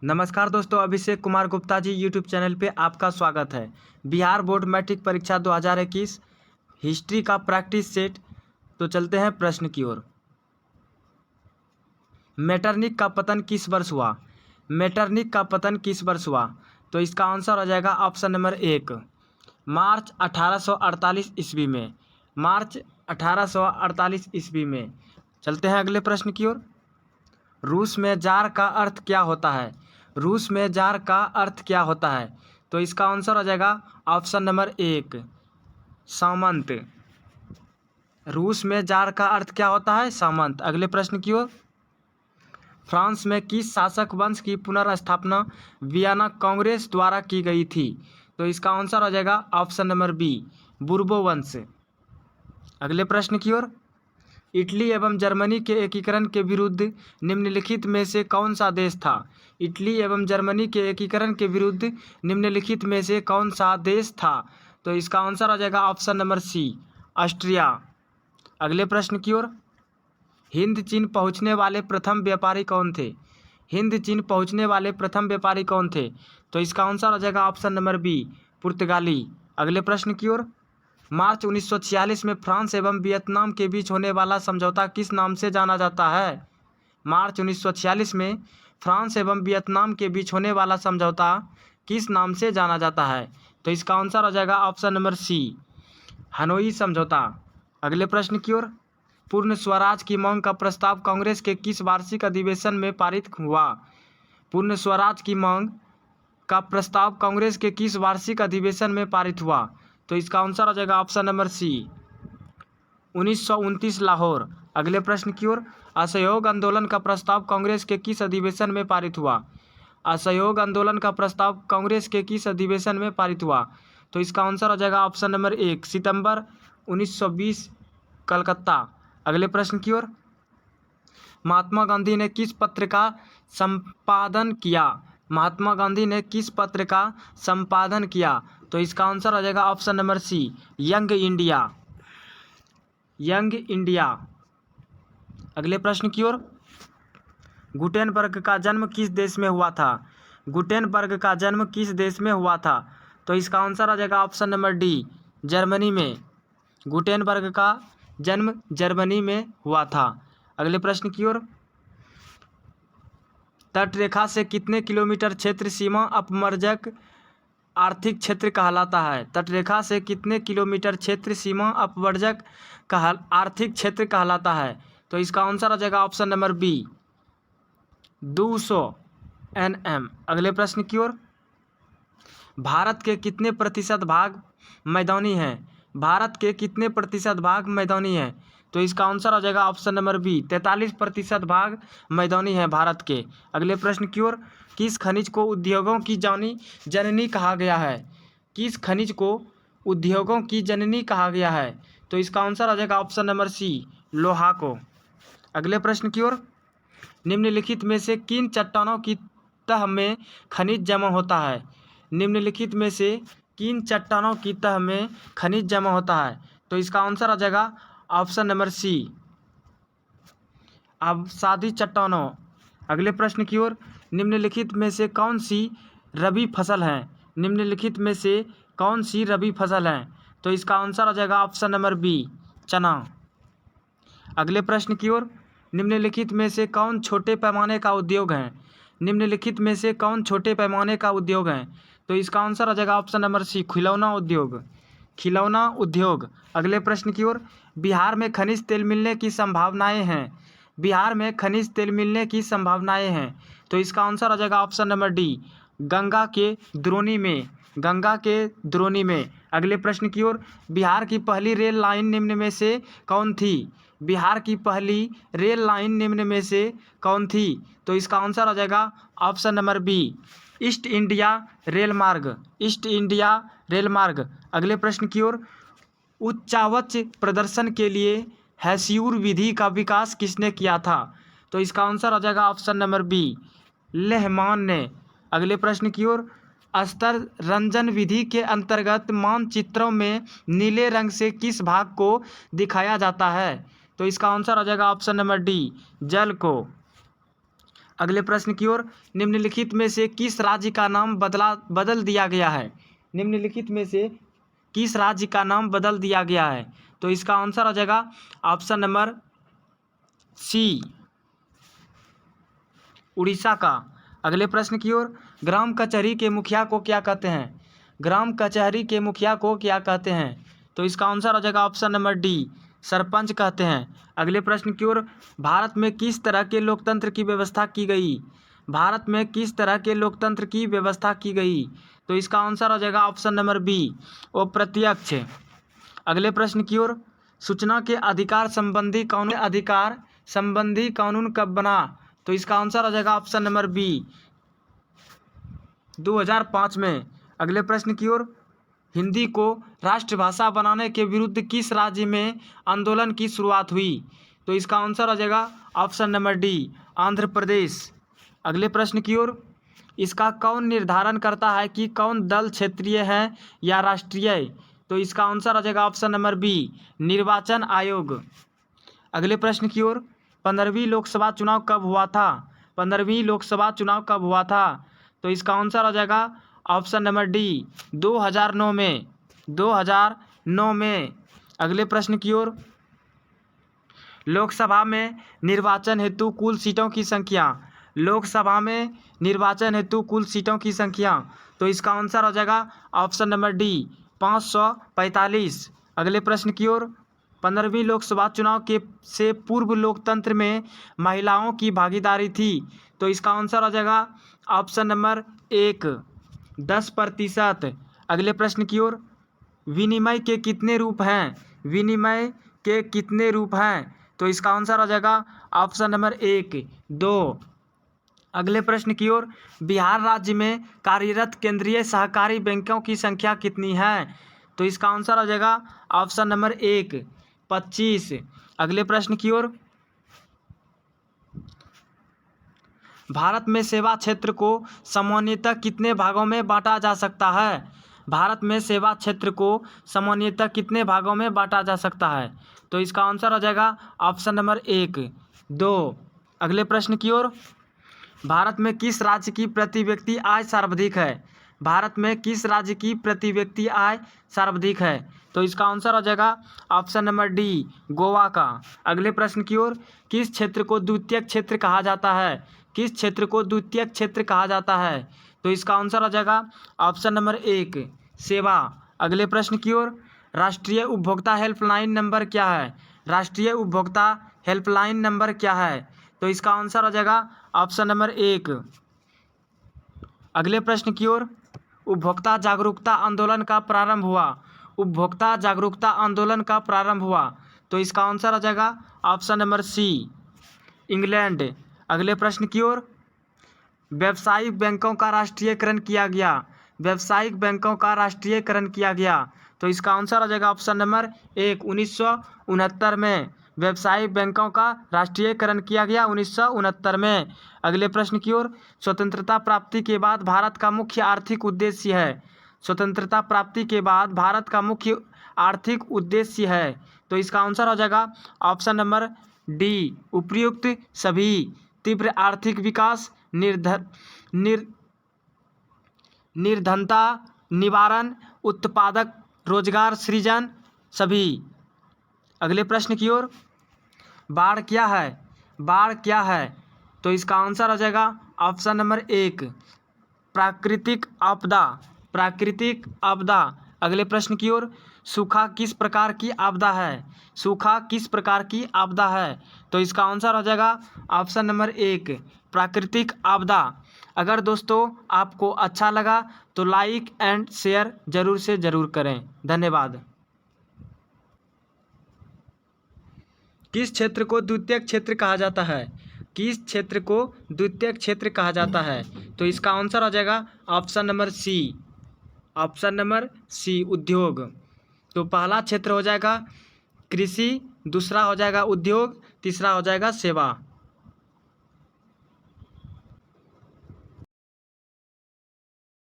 नमस्कार दोस्तों, Abhishek Kumar Gupta ji YouTube channel पे आपका स्वागत है। बिहार बोर्ड मैट्रिक परीक्षा 2021 हिस्ट्री का प्रैक्टिस सेट। तो चलते हैं प्रश्न की ओर। मेटरनिक का पतन किस वर्ष हुआ? मेटरनिक का पतन किस वर्ष हुआ? तो इसका आंसर हो जाएगा ऑप्शन नंबर 1, मार्च 1848 ईस्वी में। मार्च 1848 ईस्वी में। चलते हैं अगले प्रश्न की ओर। रूस में जार का अर्थ क्या होता है? रूस में जार का अर्थ क्या होता है? तो इसका आंसर हो जाएगा ऑप्शन नंबर 1, सामंत। रूस में जार का अर्थ क्या होता है? सामंत। अगले प्रश्न की ओर। फ्रांस में किस शासक वंश की पुनर्स्थापना वियना कांग्रेस द्वारा की गई थी? तो इसका आंसर हो जाएगा ऑप्शन नंबर बी, बुर्बो वंश। अगले प्रश्न की ओर। इटली एवं जर्मनी के एकीकरण के विरुद्ध निम्नलिखित में से कौन सा देश था? इटली एवं जर्मनी के एकीकरण के विरुद्ध निम्नलिखित में से कौन सा देश था? तो इसका आंसर आ जाएगा ऑप्शन नंबर सी, ऑस्ट्रिया। अगले प्रश्न की ओर। हिंद चीन पहुंचने वाले प्रथम व्यापारी कौन थे? हिंद चीन पहुंचने वाले प्रथम व्यापारी कौन थे? तो इसका आंसर आ जाएगा ऑप्शन नंबर बी, पुर्तगाली। अगले प्रश्न की ओर। मार्च 1946 में फ्रांस एवं वियतनाम के बीच होने वाला समझौता किस नाम से जाना जाता है? मार्च 1946 में फ्रांस एवं वियतनाम के बीच होने वाला समझौता किस नाम से जाना जाता है? तो इसका आंसर हो जाएगा ऑप्शन नंबर सी, हनोई समझौता। अगले प्रश्न की ओर। पूर्ण स्वराज की मांग का प्रस्ताव कांग्रेस के किस वार्षिक अधिवेशन में पारित हुआ? पूर्ण स्वराज की मांग का प्रस्ताव कांग्रेस के किस वार्षिक अधिवेशन में पारित हुआ? तो इसका आंसर हो जाएगा ऑप्शन नंबर सी, 1929 लाहौर। अगले प्रश्न की ओर। असहयोग आंदोलन का प्रस्ताव कांग्रेस के किस अधिवेशन में पारित हुआ? असहयोग आंदोलन का प्रस्ताव कांग्रेस के किस अधिवेशन में पारित हुआ? तो इसका आंसर हो जाएगा ऑप्शन नंबर 1, सितंबर 1920, कलकत्ता। अगले प्रश्न की ओर। महात्मा गांधी ने किस पत्र का संपादन किया? महात्मा गांधी ने किस पत्र का संपादन किया? तो इसका आंसर हो जाएगा option number C, young India. Young India. अगले प्रश्न की ओर। गुटेनबर्ग का जन्म किस देश में हुआ था? गुटेनबर्ग का जन्म किस देश में हुआ था? तो इसका आंसर आ जाएगा ऑप्शन नंबर डी, जर्मनी में। गुटेनबर्ग का जन्म जर्मनी में हुआ था। अगले प्रश्न की ओर। तटरेखा से कितने किलोमीटर क्षेत्र सीमा अपवर्जक आर्थिक क्षेत्र कहलाता है? तटरेखा से कितने किलोमीटर क्षेत्र सीमा अपवर्जक आर्थिक क्षेत्र कहलाता है? तो इसका आंसर आ जाएगा ऑप्शन नंबर बी, 200 NM। अगले प्रश्न की ओर। भारत के कितने प्रतिशत भाग मैदानी हैं? भारत के कितने प्रतिशत भाग मैदानी हैं? तो इसका आंसर आ जाएगा ऑप्शन नंबर बी, 43% भाग मैदानी है भारत के। अगले प्रश्न की ओर। किस खनिज को उद्योगों की जननी कहा गया है? किस खनिज को उद्योगों की जननी कहा गया है? तो इसका आंसर आ जाएगा ऑप्शन नंबर सी, लोहा को। अगले प्रश्न की ओर। निम्नलिखित में से किन चट्टानों की तह में खनिज जमा होता है? निम्नलिखित में से किन चट्टानों की तह में खनिज जमा होता है? तो इसका आंसर आ जाएगा ऑप्शन नंबर सी, अवसादी चट्टानों। अगले प्रश्न की ओर। निम्नलिखित में से कौन सी रबी फसल है? निम्नलिखित में से कौन सी रबी फसल है? तो इसका आंसर आ जाएगा ऑप्शन नंबर बी, चना। अगले प्रश्न की ओर। निम्नलिखित में से कौन छोटे पैमाने का उद्योग है? निम्नलिखित में से कौन छोटे पैमाने का उद्योग है? तो इसका आंसर आ जाएगा ऑप्शन नंबर सी, खिलौना उद्योग। खिलौना उद्योग। अगले प्रश्न की ओर। बिहार में खनिज तेल मिलने की संभावनाएं हैं। बिहार में खनिज तेल मिलने की संभावनाएं हैं। तो इसका आंसर आ जाएगा ऑप्शन नंबर डी, गंगा के द्रोणी में। गंगा के द्रोणी में। अगले प्रश्न की ओर। बिहार की पहली रेल लाइन निम्न में से कौन थी? बिहार की पहली रेल लाइन निम्न में से कौन थी? तो इसका आंसर आ जाएगा option number B, East India rail मार्ग। ईस्ट इंडिया रेल मार्ग। अगले प्रश्न की ओर। उच्चावच प्रदर्शन के लिए हेस्यूर विधि का विकास किसने किया था? तो इसका आंसर आ जाएगा ऑप्शन नंबर बी, लेहमान ने। अगले प्रश्न की ओर। स्तर रंजन विधि के अंतर्गत मानचित्रों में नीले रंग से किस भाग को दिखाया जाता है? तो इसका आंसर आ जाएगा ऑप्शन नंबर डी, जल को। अगले प्रश्न की ओर, निम्नलिखित में से किस राज्य का नाम बदल दिया गया है? निम्नलिखित में से किस राज्य का नाम बदल दिया गया है? तो इसका आंसर हो जाएगा ऑप्शन नंबर सी, उड़ीसा का। अगले प्रश्न की ओर, ग्राम कचहरी के मुखिया को क्या कहते हैं? ग्राम कचहरी के मुखिया को क्या कहते हैं? तो इसका आंसर हो जाएगा ऑप्शन नंबर डी, सरपंच कहते हैं। अगले प्रश्न की ओर, भारत में किस तरह के लोकतंत्र की व्यवस्था की गई? भारत में किस तरह के लोकतंत्र की व्यवस्था की गई? तो इसका आंसर हो जाएगा ऑप्शन नंबर बी, अप्रत्यक्ष। अगले प्रश्न की ओर, सूचना के अधिकार संबंधी कानून कब बना? तो इसका आंसर हो जाएगा ऑप्शन नंबर बी, 2005 में। अगले प्रश्न की ओर, हिंदी को राष्ट्रभाषा बनाने के विरुद्ध किस राज्य में आंदोलन की शुरुआत हुई? तो इसका आंसर हो जाएगा option number D, Andhra Pradesh. अगले प्रश्न की ओर, इसका कौन निर्धारण करता है कि कौन दल क्षेत्रीय है या राष्ट्रीय? तो इसका आंसर हो जाएगा ऑप्शन नंबर बी, निर्वाचन आयोग। अगले प्रश्न की ओर, 15वीं लोकसभा चुनाव कब हुआ था? 15वीं लोकसभा चुनाव कब हुआ था? तो इसका आंसर हो जाएगा ऑप्शन नंबर डी, 2009 में। 2009 में। अगले प्रश्न की ओर, लोकसभा में निर्वाचन हेतु कुल सीटों की संख्या। लोकसभा में निर्वाचन हेतु कुल सीटों की संख्या। तो इसका आंसर हो जाएगा ऑप्शन नंबर डी, 545। अगले प्रश्न की ओर, 15वीं लोकसभा चुनाव से पूर्व लोकतंत्र में महिलाओं की भागीदारी थी। तो इसका आंसर हो जाएगा ऑप्शन नंबर एक, 10%। अगले प्रश्न की ओर, विनिमय के कितने रूप हैं? विनिमय के कितने रूप हैं? तो इसका आंसर हो जाएगा ऑप्शन नंबर एक, 2। अगले प्रश्न की ओर, बिहार राज्य में कार्यरत केंद्रीय सहकारी बैंकों की संख्या कितनी है? तो इसका आंसर हो जाएगा ऑप्शन नंबर एक, 25। अगले प्रश्न की ओर, भारत में सेवा क्षेत्र को सामान्यतः कितने भागों में बांटा जा सकता है? भारत में सेवा क्षेत्र को सामान्यतः कितने भागों में बांटा जा सकता है? तो इसका आंसर हो जाएगा ऑप्शन नंबर एक, 2। अगले प्रश्न की ओर, भारत में किस राज्य की प्रति व्यक्ति आय सर्वाधिक है? भारत में किस राज्य की प्रति व्यक्ति आय सर्वाधिक है? तो इसका आंसर हो जाएगा ऑप्शन नंबर डी, गोवा का। अगले प्रश्न की ओर, किस क्षेत्र को द्वितीयक क्षेत्र कहा जाता है? किस क्षेत्र को द्वितीयक क्षेत्र कहा जाता है? तो इसका आंसर हो जाएगा ऑप्शन नंबर एक, सेवा। अगले प्रश्न की ओर, राष्ट्रीय उपभोक्ता हेल्पलाइन नंबर क्या है? राष्ट्रीय उपभोक्ता हेल्पलाइन नंबर क्या है? तो इसका आंसर हो जाएगा ऑप्शन नंबर एक। अगले प्रश्न की ओर, उपभोक्ता जागरूकता आंदोलन का प्रारंभ हुआ। उपभोक्ता जागरूकता आंदोलन का प्रारंभ हुआ। तो इसका आंसर हो जाएगा ऑप्शन नंबर सी, इंग्लैंड। अगले प्रश्न की ओर, व्यावसायिक बैंकों का राष्ट्रीयकरण किया गया। व्यावसायिक बैंकों का राष्ट्रीयकरण किया गया। तो इसका आंसर हो जाएगा ऑप्शन नंबर एक, 1969 में। व्यावसायिक बैंकों का राष्ट्रीयकरण किया गया 1969 में। अगले प्रश्न की ओर, स्वतंत्रता प्राप्ति के बाद भारत का मुख्य आर्थिक उद्देश्य है। स्वतंत्रता प्राप्ति के बाद भारत का मुख्य आर्थिक उद्देश्य है। तो इसका आंसर हो जाएगा ऑप्शन नंबर डी, उपर्युक्त सभी। तीव्र आर्थिक विकास, निर्धनता निवारण, उत्पादक रोजगार सृजन, सभी। अगले प्रश्न की ओर, बाढ़ क्या है? बाढ़ क्या है? तो इसका आंसर हो जाएगा ऑप्शन नंबर एक, प्राकृतिक आपदा। प्राकृतिक आपदा। अगले प्रश्न की ओर, सूखा किस प्रकार की आपदा है? सूखा किस प्रकार की आपदा है? तो इसका आंसर हो जाएगा ऑप्शन नंबर एक, प्राकृतिक आपदा। अगर दोस्तों आपको अच्छा लगा तो लाइक एंड शेयर जरूर से ज़रूर करें। धन्यवाद। किस क्षेत्र को द्वितीयक क्षेत्र कहा जाता है? किस क्षेत्र को द्वितीयक क्षेत्र कहा जाता है? तो इसका आंसर हो जाएगा option number C, option number C, उद्योग। तो पहला क्षेत्र हो जाएगा कृषि, दूसरा हो जाएगा उद्योग, तीसरा हो जाएगा सेवा।